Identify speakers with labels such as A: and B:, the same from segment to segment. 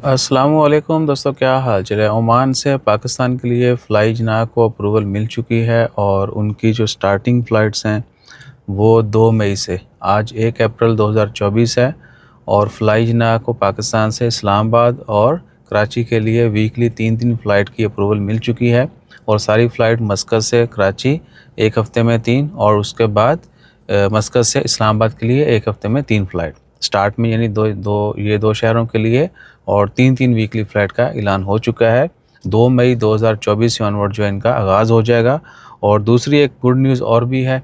A: अस्सलामुअलैकुम दोस्तों, क्या हाल चाल है। ओमान से पाकिस्तान के लिए फ़्लाई जनाह को अप्रूवल मिल चुकी है और उनकी जो स्टार्टिंग फ़्लाइट्स हैं वो 2 मई से, आज 1 अप्रैल 2024 है। और फ़्लाई जनाह को पाकिस्तान से इस्लामाबाद और कराची के लिए वीकली 3-3 फ़्लाइट की अप्रूवल मिल चुकी है। और सारी फ़्लाइट मस्कत से कराची 1 हफ़्ते में 3, और उसके बाद मस्कत से इस्लामाबाद के लिए 1 हफ़्ते में 3 फ़्लाइट स्टार्ट में, यानी ये दो शहरों के लिए। और 3-3 वीकली फ़्लाइट का ऐलान हो चुका है। 2 मई 2024 से ऑनवर्ड जो है इनका आगाज़ हो जाएगा। और दूसरी एक गुड न्यूज़ और भी है,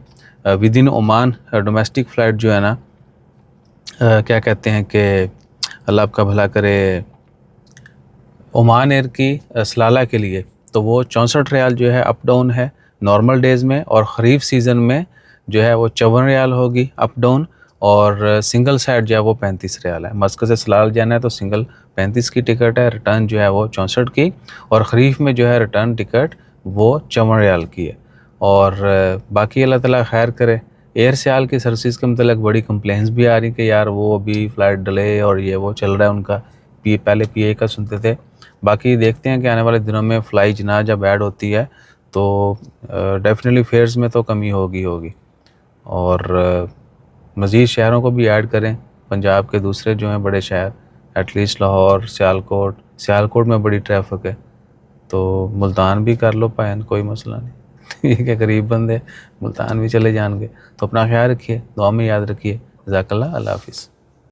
A: with in Oman domestic flight जो है ना, क्या कहते हैं कि अल्लाह आपका भला करे, ओमान एयर की सलाला के लिए तो वो 64 रियाल जो है अप डाउन है नॉर्मल डेज़ में, और ख़रीफ सीज़न में जो है वो 54 रियाल होगी अप डाउन। और सिंगल साइड जो है वो 35 रियाल है। मस्कत से सलाल जाना है तो सिंगल 35 की टिकट है, रिटर्न जो है वो 64 की, और ख़रीफ में जो है रिटर्न टिकट वो 54 रियाल की है। और बाकी अल्लाह ताला खैर करे। एयर सियाल की सर्विस के मतलब बड़ी कंप्लेंट्स भी आ रही कि यार वो अभी फ़्लाइट डिले और ये वो चल रहा है उनका। पहले पीए का सुनते थे। बाकी देखते हैं कि आने वाले दिनों में फ़्लाई जनाह जब ऐड होती है तो डेफ़िनेटली फेयर्स में तो कमी होगी। और मज़ीद शहरों को भी ऐड करें, पंजाब के दूसरे जो हैं बड़े शहर, एटलीस्ट लाहौर, सियालकोट में बड़ी ट्रैफिक है, तो मुल्तान भी कर लो पायन, कोई मसला नहीं। ये क्या गरीब बंदे मुल्तान भी चले जाएंगे। तो अपना ख्याल रखिए, दुआ में याद रखिए। जज़ाकल्लाह, अल्लाह हाफ़िज़।